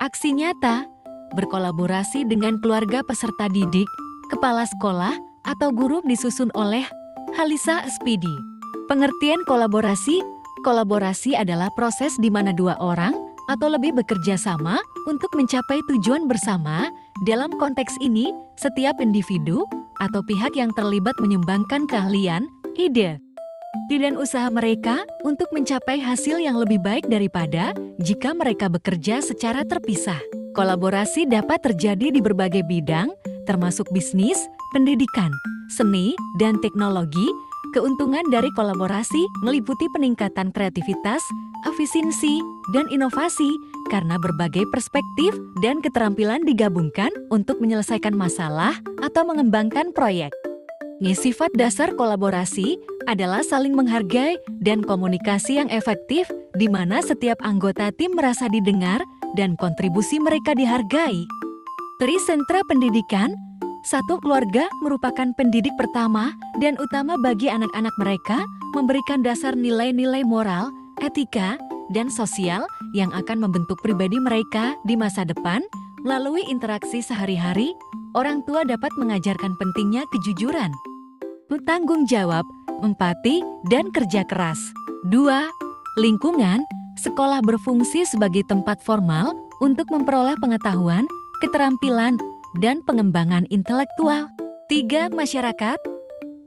Aksi nyata, berkolaborasi dengan keluarga peserta didik, kepala sekolah, atau guru disusun oleh Halisa Espidi. Pengertian kolaborasi. Kolaborasi adalah proses di mana dua orang atau lebih bekerja sama untuk mencapai tujuan bersama. Dalam konteks ini, setiap individu atau pihak yang terlibat menyumbangkan keahlian, ide, dan usaha mereka untuk mencapai hasil yang lebih baik daripada jika mereka bekerja secara terpisah. Kolaborasi dapat terjadi di berbagai bidang, termasuk bisnis, pendidikan, seni, dan teknologi. Keuntungan dari kolaborasi meliputi peningkatan kreativitas, efisiensi, dan inovasi karena berbagai perspektif dan keterampilan digabungkan untuk menyelesaikan masalah atau mengembangkan proyek. Sifat dasar kolaborasi adalah saling menghargai dan komunikasi yang efektif, di mana setiap anggota tim merasa didengar dan kontribusi mereka dihargai. Tri sentra pendidikan. Satu keluarga merupakan pendidik pertama dan utama bagi anak-anak mereka, memberikan dasar nilai-nilai moral, etika, dan sosial yang akan membentuk pribadi mereka di masa depan. Melalui interaksi sehari-hari, orang tua dapat mengajarkan pentingnya kejujuran, tanggung jawab, empati, dan kerja keras. 2. Lingkungan. Sekolah berfungsi sebagai tempat formal untuk memperoleh pengetahuan, keterampilan, dan pengembangan intelektual. 3. Masyarakat.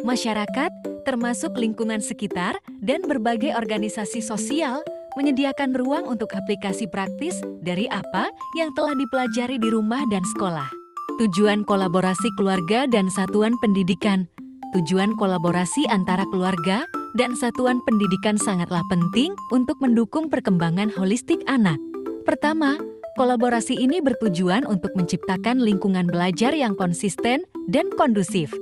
Masyarakat, termasuk lingkungan sekitar dan berbagai organisasi sosial, menyediakan ruang untuk aplikasi praktis dari apa yang telah dipelajari di rumah dan sekolah. Tujuan kolaborasi keluarga dan satuan pendidikan. Tujuan kolaborasi antara keluarga dan satuan pendidikan sangatlah penting untuk mendukung perkembangan holistik anak. Pertama, kolaborasi ini bertujuan untuk menciptakan lingkungan belajar yang konsisten dan kondusif,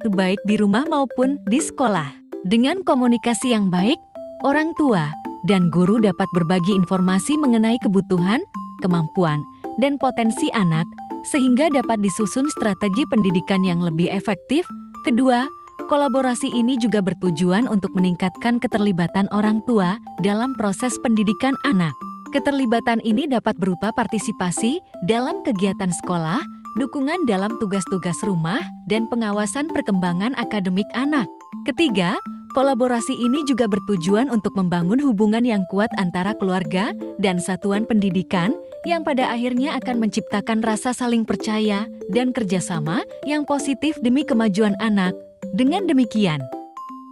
baik di rumah maupun di sekolah. Dengan komunikasi yang baik, orang tua dan guru dapat berbagi informasi mengenai kebutuhan, kemampuan, dan potensi anak, sehingga dapat disusun strategi pendidikan yang lebih efektif. Kedua, kolaborasi ini juga bertujuan untuk meningkatkan keterlibatan orang tua dalam proses pendidikan anak. Keterlibatan ini dapat berupa partisipasi dalam kegiatan sekolah, dukungan dalam tugas-tugas rumah, dan pengawasan perkembangan akademik anak. Ketiga, kolaborasi ini juga bertujuan untuk membangun hubungan yang kuat antara keluarga dan satuan pendidikan, yang pada akhirnya akan menciptakan rasa saling percaya dan kerjasama yang positif demi kemajuan anak. Dengan demikian,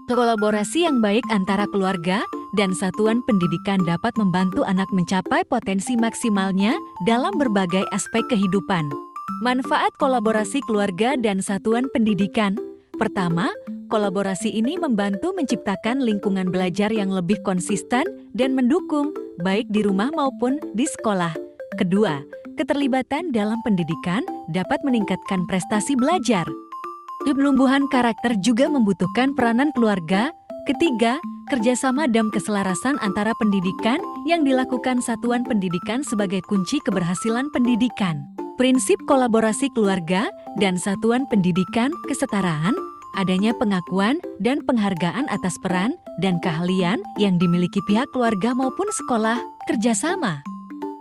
kolaborasi yang baik antara keluarga dan satuan pendidikan dapat membantu anak mencapai potensi maksimalnya dalam berbagai aspek kehidupan. Manfaat kolaborasi keluarga dan satuan pendidikan. Pertama, kolaborasi ini membantu menciptakan lingkungan belajar yang lebih konsisten dan mendukung, baik di rumah maupun di sekolah. Kedua, keterlibatan dalam pendidikan dapat meningkatkan prestasi belajar. Penumbuhan karakter juga membutuhkan peranan keluarga. Ketiga, kerjasama dan keselarasan antara pendidikan yang dilakukan satuan pendidikan sebagai kunci keberhasilan pendidikan. Prinsip kolaborasi keluarga dan satuan pendidikan, kesetaraan, adanya pengakuan dan penghargaan atas peran dan keahlian yang dimiliki pihak keluarga maupun sekolah, kerjasama.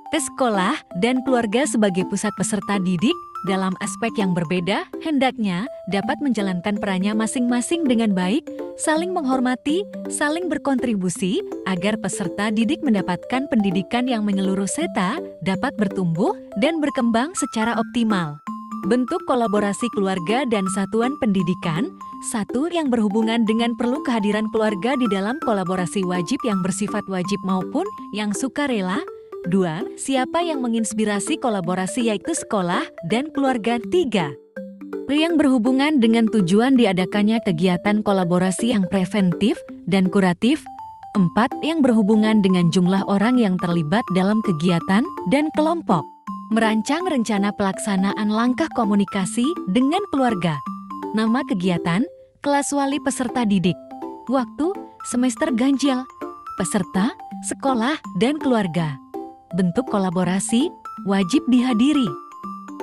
Sekolah dan keluarga sebagai pusat peserta didik dalam aspek yang berbeda hendaknya dapat menjalankan perannya masing-masing dengan baik, saling menghormati, saling berkontribusi agar peserta didik mendapatkan pendidikan yang menyeluruh serta dapat bertumbuh dan berkembang secara optimal. Bentuk kolaborasi keluarga dan satuan pendidikan. 1. Yang berhubungan dengan perlu kehadiran keluarga di dalam kolaborasi wajib yang bersifat wajib maupun yang sukarela. 2. Siapa yang menginspirasi kolaborasi yaitu sekolah dan keluarga. 3. Yang berhubungan dengan tujuan diadakannya kegiatan kolaborasi yang preventif dan kuratif. 4. Yang berhubungan dengan jumlah orang yang terlibat dalam kegiatan dan kelompok. Merancang rencana pelaksanaan langkah komunikasi dengan keluarga. Nama kegiatan, kelas wali peserta didik. Waktu, semester ganjil. Peserta, sekolah, dan keluarga. Bentuk kolaborasi, wajib dihadiri.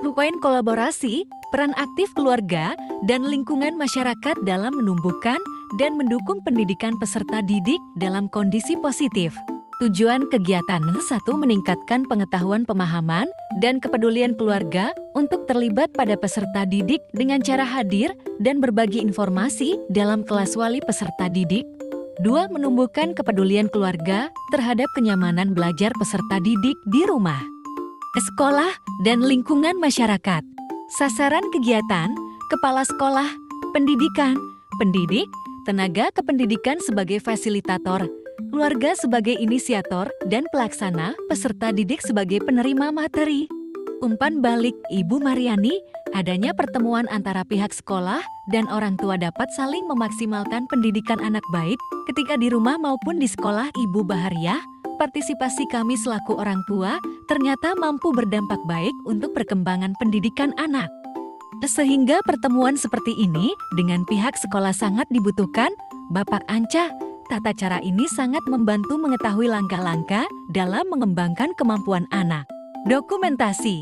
Poin kolaborasi, peran aktif keluarga dan lingkungan masyarakat dalam menumbuhkan dan mendukung pendidikan peserta didik dalam kondisi positif. Tujuan kegiatan 1. Meningkatkan pengetahuan pemahaman dan kepedulian keluarga untuk terlibat pada peserta didik dengan cara hadir dan berbagi informasi dalam kelas wali peserta didik. 2. Menumbuhkan kepedulian keluarga terhadap kenyamanan belajar peserta didik di rumah, sekolah, dan lingkungan masyarakat. Sasaran kegiatan: kepala sekolah, pendidikan, pendidik, tenaga kependidikan sebagai fasilitator, keluarga sebagai inisiator dan pelaksana, peserta didik sebagai penerima materi. Umpan balik Ibu Mariani, adanya pertemuan antara pihak sekolah dan orang tua dapat saling memaksimalkan pendidikan anak baik ketika di rumah maupun di sekolah. Ibu Bahariah, partisipasi kami selaku orang tua ternyata mampu berdampak baik untuk perkembangan pendidikan anak. Sehingga pertemuan seperti ini dengan pihak sekolah sangat dibutuhkan, Bapak Anca. Tata cara ini sangat membantu mengetahui langkah-langkah dalam mengembangkan kemampuan anak. Dokumentasi.